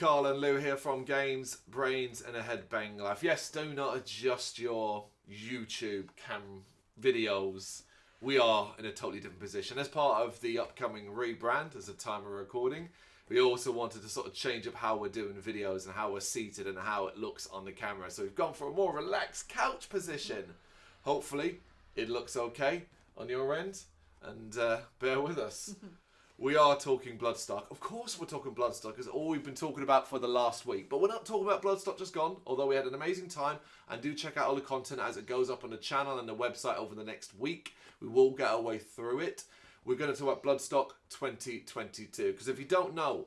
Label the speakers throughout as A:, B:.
A: Carl and Lou here from Brrraaains A Head-Banging Life. Yes, do not adjust your YouTube cam videos. We are in a totally different position. As part of the upcoming rebrand, as a time of recording, we also wanted to sort of change up how we're doing videos and how we're seated and how it looks on the camera. So we've gone for a more relaxed couch position. Hopefully, it looks okay on your end, and bear with us. We are talking Bloodstock. Of course we're talking Bloodstock. It's all we've been talking about for the last week. But we're not talking about Bloodstock just gone, although we had an amazing time. And do check out all the content as it goes up on the channel and the website over the next week. We will get our way through it. We're going to talk about Bloodstock 2022. Because if you don't know,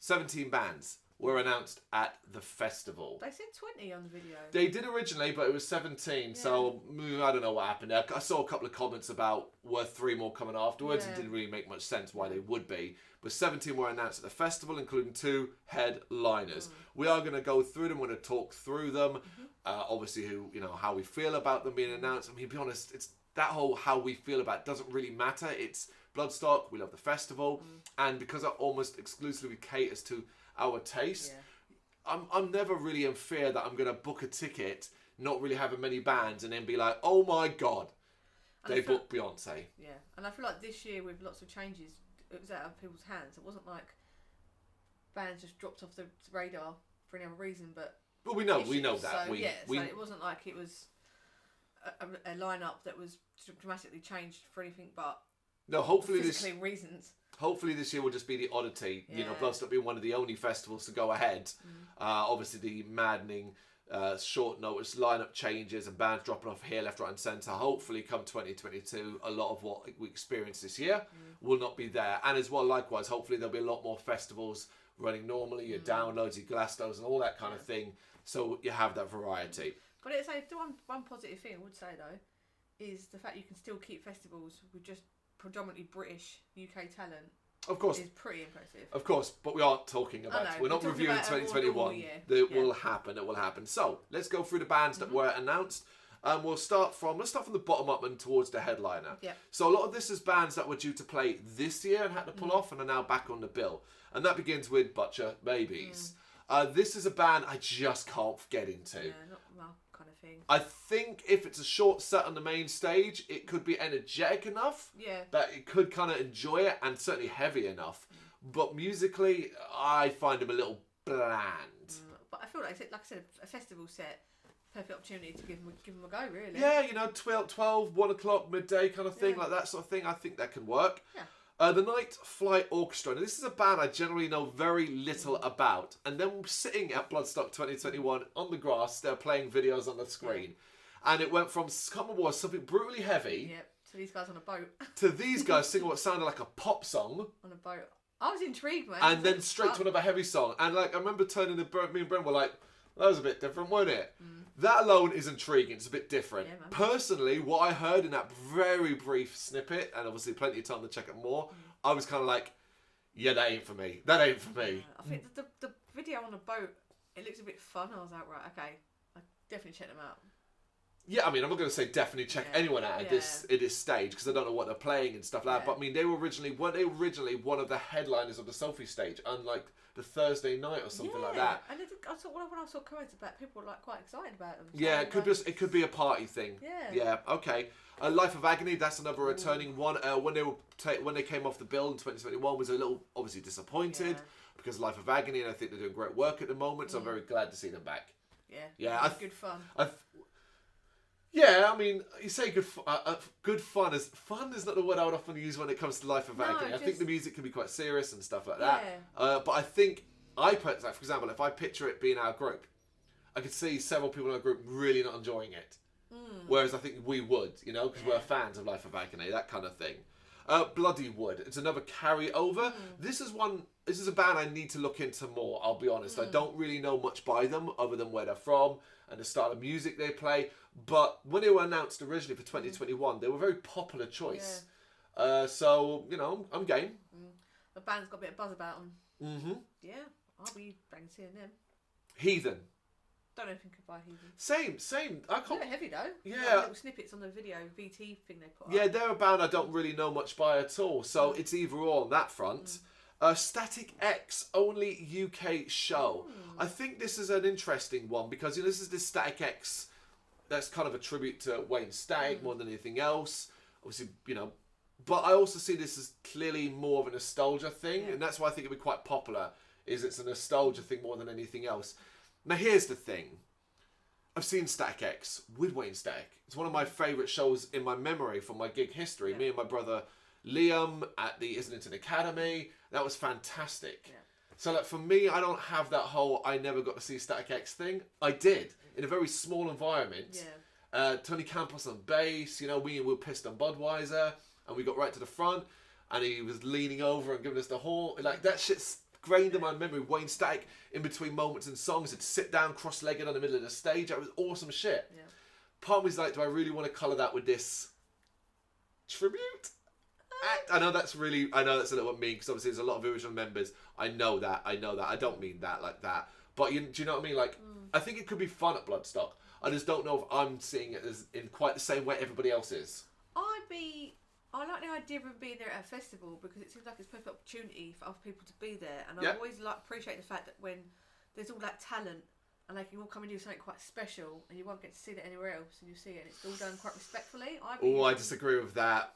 A: 17 bands were announced at the festival.
B: They said 20 on the video.
A: They did originally, but it was 17. Yeah. So I don't know what happened there. I saw a couple of comments about were 3 more coming afterwards.
B: Yeah.
A: It didn't really make much sense why they would be. But 17 were announced at the festival, including 2 headliners. We are going to go through them. We're going to talk through them. Obviously, how we feel about them being announced. I mean, to be honest, it's that whole how we feel about it doesn't really matter. It's Bloodstock. We love the festival, and because it almost exclusively caters to our taste, I'm never really in fear that I'm going to book a ticket, not really having many bands, and then be like, oh my god, they booked Beyonce.
B: Yeah, and I feel like this year with lots of changes, it was out of people's hands. It wasn't like bands just dropped off the radar for any other reason, but
A: we know that.
B: So, so it wasn't like it was a lineup that was dramatically changed for anything but
A: hopefully
B: reasons.
A: Hopefully this year will just be the oddity. Bloodstock being one of the only festivals to go ahead. Obviously the maddening short notice lineup changes and bands dropping off here, left, right and centre. Hopefully come 2022, a lot of what we experienced this year will not be there. And as well, likewise, hopefully there'll be a lot more festivals running normally, your downloads, your Glastos and all that kind of thing. So you have that variety.
B: But it's like one positive thing I would say though, is the fact you can still keep festivals with just predominantly British UK talent.
A: Of course.
B: Is pretty impressive.
A: Of course, but we aren't talking about it. We're not reviewing 2021. It will happen. It will happen. So let's go through the bands that were announced. Let's start from the bottom up and towards the headliner.
B: Yeah.
A: So a lot of this is bands that were due to play this year and had to pull off and are now back on the bill. And that begins with Butcher Babies. This is a band I just can't get into.
B: Yeah, not well kind of thing.
A: I think if it's a short set on the main stage, it could be energetic enough that it could kind of enjoy it, and certainly heavy enough. But musically, I find them a little bland.
B: But I feel like I said, a festival set, perfect opportunity to give them a go, really.
A: Yeah, 12, 1 o'clock, midday kind of thing, like that sort of thing. I think that can work.
B: Yeah.
A: The Night Flight Orchestra. Now, this is a band I generally know very little about. And then sitting at Bloodstock 2021 on the grass, they're playing videos on the screen. And it went from something brutally heavy.
B: Yep. To these guys on a boat.
A: To these guys singing what sounded like a pop song.
B: On a boat. I was intrigued, man.
A: And then straight to another heavy song. And I remember turning me and Brent were like, that was a bit different, wasn't it? That alone is intriguing. It's a bit different. Yeah, personally, what I heard in that very brief snippet, and obviously plenty of time to check it more, I was kind of like, yeah, that ain't for me. That ain't for me.
B: I think the video on the boat, it looks a bit fun. I was like, right, okay, I definitely check them out.
A: Yeah, I mean, I'm not going to say definitely check anyone out at this stage because I don't know what they're playing and stuff like that. But I mean, weren't they originally one of the headliners of the Sophie stage, unlike the Thursday night or something like that.
B: And I saw when I saw comments about it, people were like quite excited about them. So
A: yeah, it could be a party thing. Yeah, okay. Life of Agony, that's another returning one. When they came off the bill in 2021, was a little obviously disappointed because of Life of Agony, and I think they're doing great work at the moment. So I'm very glad to see them back.
B: Yeah, good fun.
A: Yeah, I mean, you say good fun. Fun is not the word I would often use when it comes to Life of Agony. I think the music can be quite serious and stuff like that. But I think, for example, if I picture it being our group, I could see several people in our group really not enjoying it. Whereas I think we would, because we're fans of Life of Agony, that kind of thing. Bloody Wood, it's another carryover. This is a band I need to look into more, I'll be honest. I don't really know much by them other than where they're from and the style of music they play. But when they were announced originally for 2021, they were a very popular choice. So, I'm game.
B: The band's got a bit of buzz about them. Yeah, I'll be banging seeing them.
A: Heathen.
B: Don't know if you could buy Heathen.
A: Same. I can't.
B: They're heavy though.
A: Yeah.
B: Like little snippets on the video VT thing they put up.
A: Yeah, they're a band I don't really know much by at all. So it's either or on that front. Static X only UK show. I think this is an interesting one because this is the Static X that's kind of a tribute to Wayne Static more than anything else. Obviously, but I also see this as clearly more of a nostalgia thing, and that's why I think it'd be quite popular. Is it's a nostalgia thing more than anything else. Now here's the thing. I've seen Static X with Wayne Static. It's one of my favourite shows in my memory from my gig history. Me and my brother Liam at the Islington Academy. That was fantastic. Yeah. So like for me, I don't have that whole I never got to see Static X thing. I did in a very small environment. Yeah. Tony Campos on bass. We were pissed on Budweiser, and we got right to the front, and he was leaning over and giving us the horn. Like that shit's grained in my memory. Wayne Static in between moments and songs, would sit down cross-legged on the middle of the stage. That was awesome shit. Yeah. Part of me's like, do I really want to colour that with this tribute? I know that's a little bit mean because obviously there's a lot of original members. I know that. I don't mean that like that. But do you know what I mean? Like, I think it could be fun at Bloodstock. I just don't know if I'm seeing it as in quite the same way everybody else is.
B: I like the idea of being there at a festival because it seems like it's a perfect opportunity for other people to be there. And I always appreciate the fact that when there's all that talent and they can all come and do something quite special and you won't get to see that anywhere else and you see it and it's all done quite respectfully.
A: I disagree with that.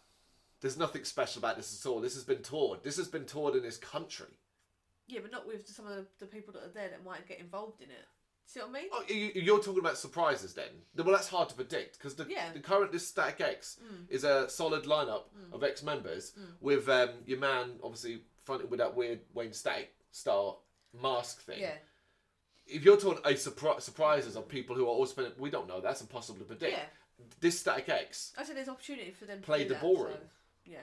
A: There's nothing special about this at all. This has been toured. This has been toured in this country. Yeah,
B: but not with some of the people that are there that might get involved in it. See what I mean?
A: Oh, you're talking about surprises then? Well, that's hard to predict because the current this Static X is a solid lineup of ex-members with your man obviously fronted with that weird Wayne Static style mask thing. Yeah. If you're talking surprises of people who are all spending, we don't know. That's impossible to predict. Yeah. This Static X.
B: I said there's opportunity for them to
A: play
B: do
A: the ballroom.
B: So. Yeah.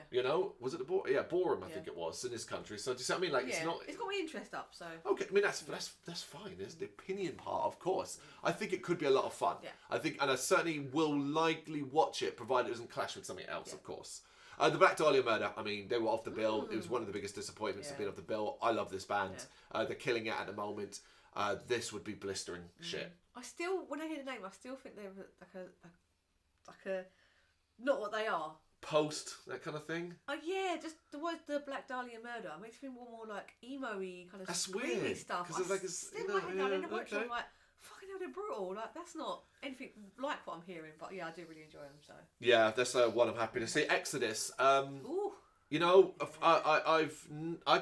A: Was it the ballroom? Yeah, ballroom. I think it was in this country. So do you see what I mean? Like, it's not.
B: It's got my interest up. So.
A: Okay, I mean that's fine. There's the opinion part, of course. I think it could be a lot of fun. Yeah. I certainly will likely watch it, provided it doesn't clash with something else, of course. The Black Dahlia Murder. I mean, they were off the bill. It was one of the biggest disappointments of being off the bill. I love this band. Yeah. They're killing it at the moment. This would be blistering shit.
B: I still, when I hear the name, I still think they're like a not what they are.
A: Post, that kind of thing.
B: Oh yeah, just the word the Black Dahlia Murder makes me more like emo-y kind of
A: that's weird
B: stuff.
A: Because it's like
B: I'm like, fucking hell, they're brutal. Like that's not anything like what I'm hearing. But yeah, I do really enjoy them. So
A: yeah, that's one I'm happy to see. Exodus.
B: Ooh.
A: I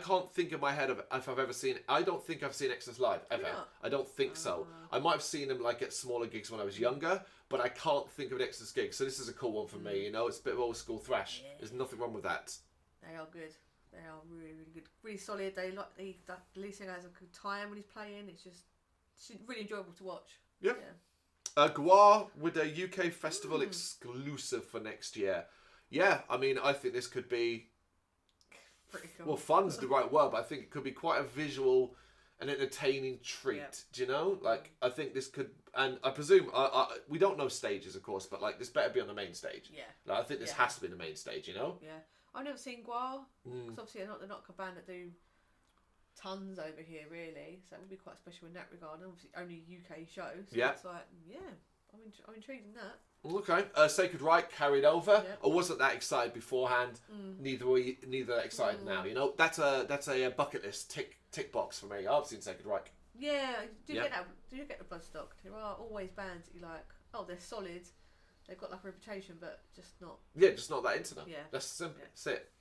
A: can't think in my head of if I've ever seen. I don't think I've seen Exodus live ever. Yeah. I don't think so. I might have seen them like at smaller gigs when I was younger, but I can't think of an Exodus gig. So this is a cool one for me. It's a bit of old school thrash. Yeah. There's nothing wrong with that.
B: They are good. They are really, really good. Really solid. They the lead singer has a good time when he's playing. It's really enjoyable to watch.
A: Yeah. Gwar with a UK festival exclusive for next year. Yeah, I mean, I think this could be.
B: Pretty cool.
A: Well, fun's the right word, but I think it could be quite a visual and entertaining treat. Yep. Do you know? Like, I think this could, and I presume, we don't know stages, of course, but like, this better be on the main stage. Yeah. Like, I think this has to be the main stage,
B: Yeah. I've never seen Gwar, because obviously they're not a band that do tons over here, really, so it would be quite special in that regard, and obviously only UK shows, so it's like, I'm intrigued in that.
A: Okay, Sacred Right carried over. Yep. I wasn't that excited beforehand. Neither excited now. That's a bucket list tick box for me. I've seen Sacred Right.
B: Yeah, do you get that? Do you get the Bloodstock? There are always bands that you like. Oh, they're solid. They've got like a reputation, but just not. Yeah,
A: just not that into them. Yeah, that's simple. Yeah. That's it.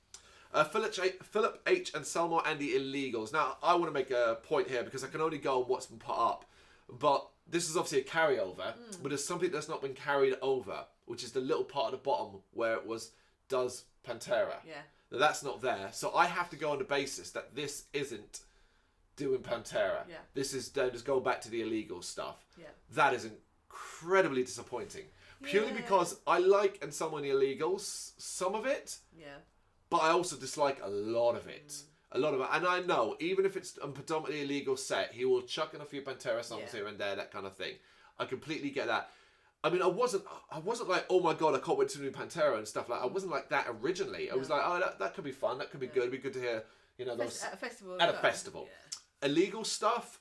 A: Philip H and Selma and the Illegals. Now, I want to make a point here because I can only go on what's been put up, but. This is obviously a carryover, but there's something that's not been carried over, which is the little part at the bottom where it was, does Pantera. Yeah. Now, that's not there. So I have to go on the basis that this isn't doing Pantera. Yeah. This is just going back to the illegal stuff. Yeah. That is incredibly disappointing. Purely because I like and some of the illegals, some of it, but I also dislike a lot of it. A lot of it, and I know, even if it's a predominantly illegal set, he will chuck in a few Pantera songs here and there, that kind of thing. I completely get that. I mean, I wasn't like, oh my god, I can't wait to do Pantera and stuff like. I wasn't like that originally. I was like, oh, that could be fun. That could be good. It'd be good to hear, those
B: at a festival.
A: At a festival, illegal stuff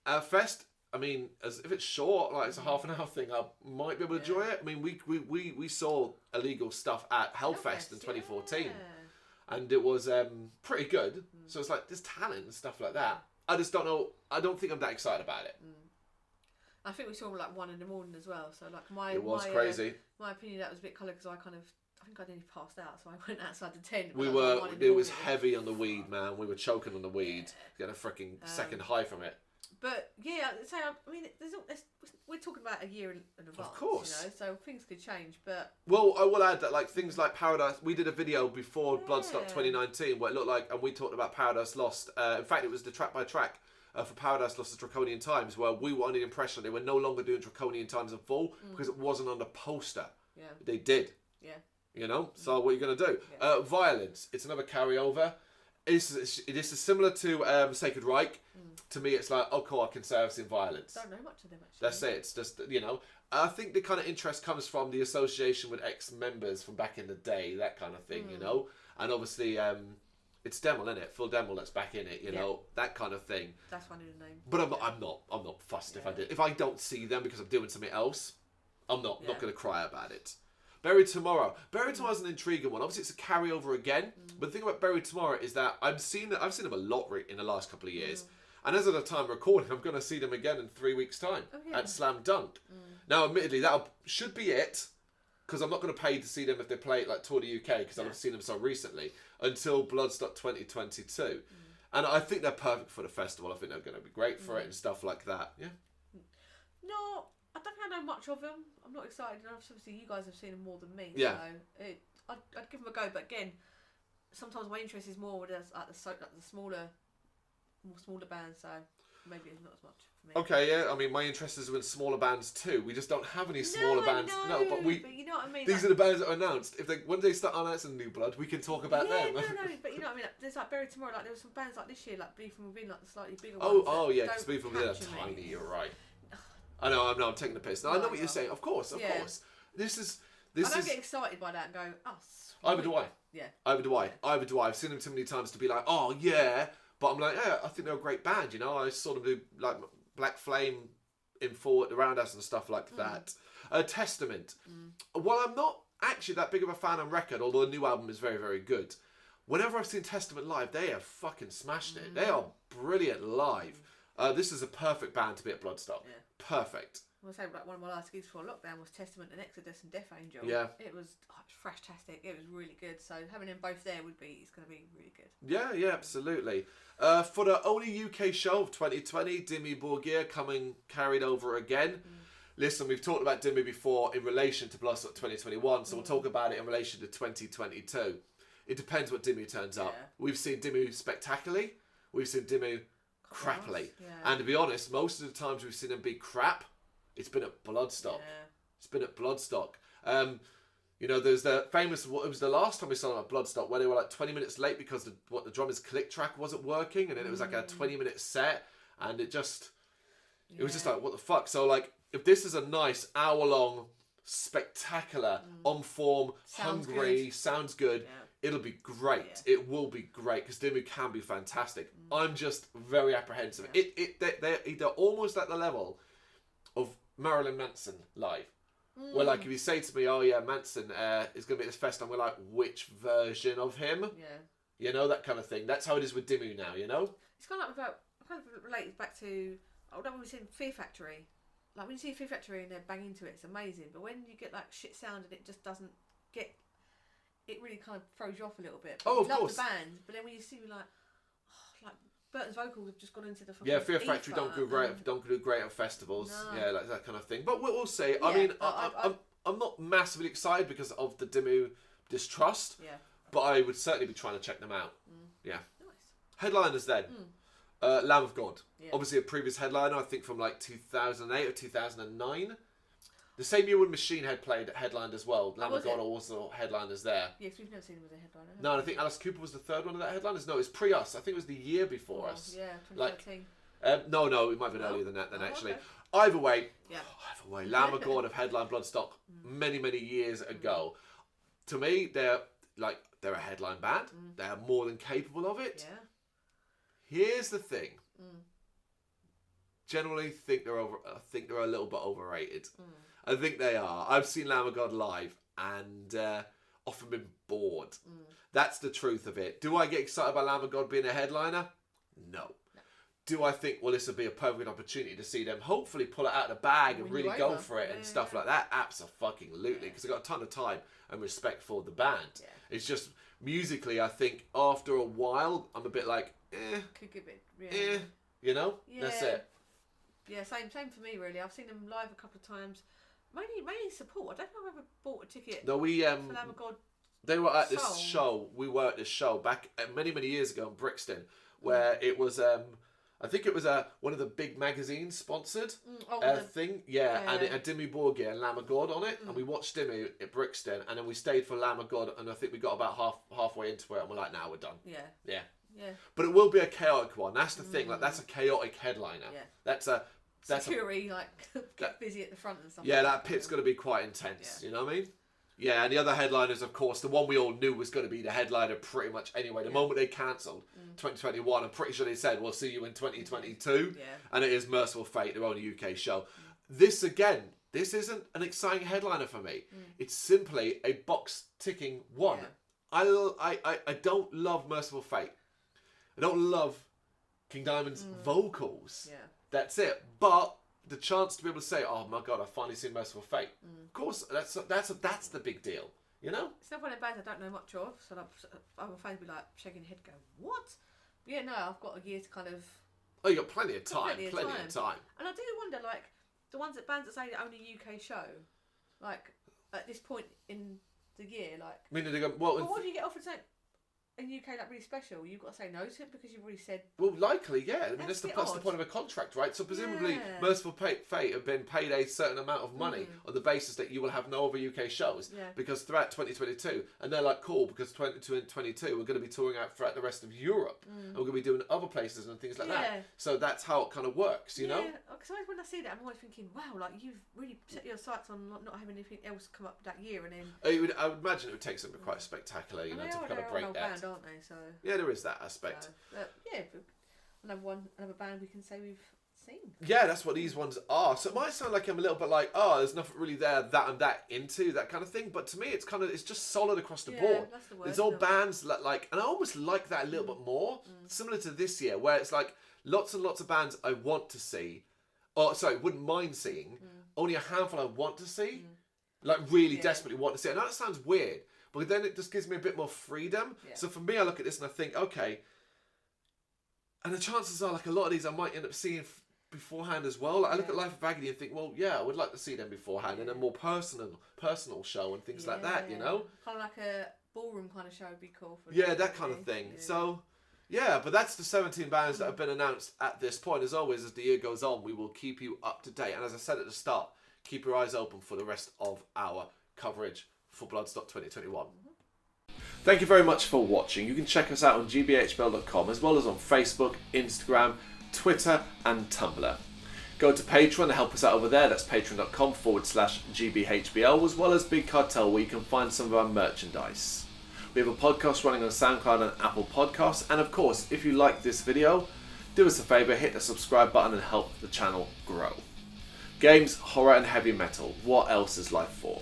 A: at a fest. I mean, as if it's short, like it's a half an hour thing, I might be able to enjoy it. I mean, we saw illegal stuff at Hellfest in 2014. And it was pretty good. So it's like, there's talent and stuff like that. I just don't know. I don't think I'm that excited about it.
B: I think we saw like 1 in the morning as well. So like
A: it was crazy.
B: My opinion, that was a bit coloured because I think I nearly passed out, so I went outside the tent.
A: It was heavy on the weed, man. We were choking on the weed. Getting a freaking second high from it.
B: But yeah, so I mean, we're talking about a year in advance,
A: of course.
B: You know, so things could change. But
A: well, I will add that like things like Paradise. We did a video before Bloodstock 2019 where it looked like, and we talked about Paradise Lost. In fact, it was the track by track for Paradise Lost: Draconian Times, where we were under the impression they were no longer doing Draconian Times in full because it wasn't on the poster.
B: Yeah,
A: they did.
B: Yeah.
A: You know, so what are you going to do? Yeah. Violence. It's another carryover. This is similar to Sacred Reich. To me, it's like, oh, cool, I can say I've seen violence.
B: Don't know much of them, actually.
A: That's it. It's just, you know, I think the kind of interest comes from the association with ex-members from back in the day, that kind of thing, you know? And obviously, it's Demel, isn't it? Phil Demel that's back in it, you know? That kind of thing.
B: That's one of the names.
A: But I'm not fussed if I did. If I don't see them because I'm doing something else, I'm not going to cry about it. Buried Tomorrow. Buried Tomorrow is an intriguing one. Obviously, it's a carryover again. But the thing about Buried Tomorrow is that I've seen them a lot in the last couple of years. And as of the time of recording, I'm going to see them again in 3 weeks' time at Slam Dunk. Now, admittedly, that should be it, because I'm not going to pay to see them if they play it like Tour de UK, because I've seen them so recently, until Bloodstock 2022. And I think they're perfect for the festival. I think they're going to be great for it and stuff like that. Yeah.
B: No, I don't think I know much of them. I'm not excited enough. Obviously, you guys have seen them more than me.
A: Yeah.
B: So I'd give them a go. But again, sometimes my interest is more with the smaller bands. So maybe it's not as much for me.
A: Okay, yeah. I mean, my interest is with smaller bands too. We just don't have any smaller bands. No, but
B: you know what I mean.
A: These are the bands that are announced. When they start announcing New Blood, we can talk about them.
B: No, but you know what I mean. There's like Buried Tomorrow. Like there were some bands like this year, like Beef from Within, like the slightly bigger ones.
A: Oh yeah, because Beef from Within are tiny. You're right. I know. I'm taking the piss. No, I know what you're saying. Of course. This is. I
B: don't get excited by that and go, oh, sweet.
A: Either do I.
B: Yeah.
A: Either do I. I've seen them too many times to be like, oh yeah. But I'm like, yeah, I think they're a great band, you know. I saw them do like Black Flame in Forward Around Us and stuff like that. Testament. While I'm not actually that big of a fan on record, although the new album is very, very good, whenever I've seen Testament live, they have fucking smashed it. They are brilliant live. This is a perfect band to be at Bloodstock. Yeah. Perfect.
B: I was saying, like, one of my last gigs before lockdown was Testament and Exodus and Death Angel.
A: Yeah.
B: It was fresh-tastic. It was really good. So having them both there it's going to be really good.
A: Yeah, absolutely. For the only UK show of 2020, Dimmy Borgir carried over again. Listen, we've talked about Dimmy before in relation to Bloodstock 2021, so we'll talk about it in relation to 2022. It depends what Dimmy turns up. We've seen Dimmy spectacularly. We've seen Dimmy crappily. Yeah. And to be honest, most of the times we've seen him be crap, it's been at Bloodstock. Yeah. It's been at Bloodstock. You know, there's the famous, it was the last time we saw them at Bloodstock where they were like 20 minutes late because the drummer's click track wasn't working, and then it was like a 20-minute set, and it was just like, what the fuck? So like, if this is a nice hour-long, spectacular, on form, hungry, sounds good, it'll be great. Yeah. It will be great because Dimmu can be fantastic. I'm just very apprehensive. They're almost at the level of Marilyn Manson live. Where like if you say to me, oh yeah, Manson is going to be at this fest, and we're like, which version of him? Yeah. You know, that kind of thing. That's how it is with Dimmu now, you know?
B: It's kind of like kind of related back to, when we see Fear Factory. Like when you see Fear Factory and they bang into it, it's amazing. But when you get like shit sound and it just doesn't get, it really kind of throws you off a little bit. But
A: of
B: love
A: course.
B: the band, but then when you see like Burton's vocals have just gone into the fucking
A: Fear Factory don't do great at festivals. No. Yeah, like that kind of thing. But we'll see. Yeah, I mean, I'm not massively excited because of the Dimmu distrust. Yeah. But I would certainly be trying to check them out. Yeah. Nice. Headliners then. Lamb of God. Yeah. Obviously a previous headliner, I think from like 2008 or 2009. The same year when Machine Head played headlined as well. Lamb of God also headliners there.
B: Yeah, because we've never seen him as a headliner.
A: No, I think Alice Cooper was the third one of that headliners. No, it was pre-us. I think it was the year before us.
B: Yeah, 2013.
A: No, it might have been earlier than that actually. Okay. Either way, Lamb of God have headlined Bloodstock many, many years ago. To me, they're a headline band. They're more than capable of it. Yeah. Here's the thing. Generally think they're they're a little bit overrated. I think they are. I've seen Lamb of God live, and often been bored. That's the truth of it. Do I get excited about Lamb of God being a headliner? No. Do I think, well, this would be a perfect opportunity to see them hopefully pull it out of the bag and really go for it and stuff like that? Absolutely, because I've got a ton of time and respect for the band. Yeah. It's just, musically, I think after a while, I'm a bit like,
B: Could give it,
A: you know? Yeah. That's it.
B: Yeah, same for me, really. I've seen them live a couple of times. Mainly support. I don't think I've ever bought a ticket
A: for
B: Lamb of God.
A: They were at this show. We were at this show back many years ago in Brixton, where it was I think it was one of the big magazines sponsored thing. Yeah, and it had Dimmy Borgir and Lamb of God on it, and we watched Dimmy at Brixton, and then we stayed for Lamb of God, and I think we got about halfway into it, and we're like, now we're done. Yeah. But it will be a chaotic one. That's the thing. Like, that's a chaotic headliner. Yeah. That's
B: security, get busy at the front and stuff.
A: Yeah, that pit's going to be quite intense. Yeah. You know what I mean? Yeah, and the other headliners, of course, the one we all knew was going to be the headliner pretty much anyway. The moment they cancelled 2021, I'm pretty sure they said, we'll see you in 2022. Yeah. And it is Merciful Fate, their own UK show. This isn't an exciting headliner for me. It's simply a box-ticking one. Yeah. I don't love Merciful Fate. I don't love King Diamond's vocals. Yeah. That's it. But the chance to be able to say, oh my God, I've finally seen Merciful Fate. Of course, that's the big deal, you know?
B: It's not one of the bands I don't know much of, so other fans will be like shaking their head going, what? But yeah, no, I've got a year to kind of...
A: Oh, you got plenty of time. Plenty of time.
B: And I do wonder, the bands that say the only UK show, at this point in the year,
A: I mean, they go, well,
B: what do you get offered saying? In the UK, really special, you've got to say no to it because you've already said...
A: Well, likely, yeah. I mean, that's the point of a contract, right? So presumably, Merciful Fate have been paid a certain amount of money on the basis that you will have no other UK shows because throughout 2022, and they're like, cool, because 2022, we're going to be touring out throughout the rest of Europe, and we're going to be doing other places and things like that. So that's how it kind of works, you know?
B: Because when I see that, I'm always thinking, wow, you've really set your sights on not having anything else come up that year, and then...
A: I would imagine it would take something quite spectacular, you know, to kind of break that.
B: Aren't they? So
A: yeah, there is that aspect.
B: Another band we can say we've seen.
A: Yeah, that's what these ones are. So it might sound like I'm a little bit like, oh, there's nothing really there that I'm that into, that kind of thing. But to me, it's just solid across the board.
B: That's the word,
A: there's all bands and I almost like that a little bit more, similar to this year, where it's like lots and lots of bands I want to see, wouldn't mind seeing. Only a handful I want to see, really desperately want to see. I know that sounds weird. But then it just gives me a bit more freedom. Yeah. So for me, I look at this and I think, okay. And the chances are, a lot of these I might end up seeing beforehand as well. I look at Life of Agony and think, well, yeah, I would like to see them beforehand in a more personal show and things like that, you know?
B: Kind of like a ballroom kind of show would be cool.
A: That kind of thing. Yeah. So, yeah, but that's the 17 bands that have been announced at this point. As always, as the year goes on, we will keep you up to date. And as I said at the start, keep your eyes open for the rest of our coverage for Bloodstock 2021. Thank you very much for watching. You can check us out on gbhbl.com as well as on Facebook, Instagram, Twitter and Tumblr. Go to Patreon to help us out over there. That's patreon.com/gbhbl as well as Big Cartel where you can find some of our merchandise. We have a podcast running on SoundCloud and Apple Podcasts, and of course, if you like this video, do us a favour, hit the subscribe button and help the channel grow. Games, horror and heavy metal, what else is life for?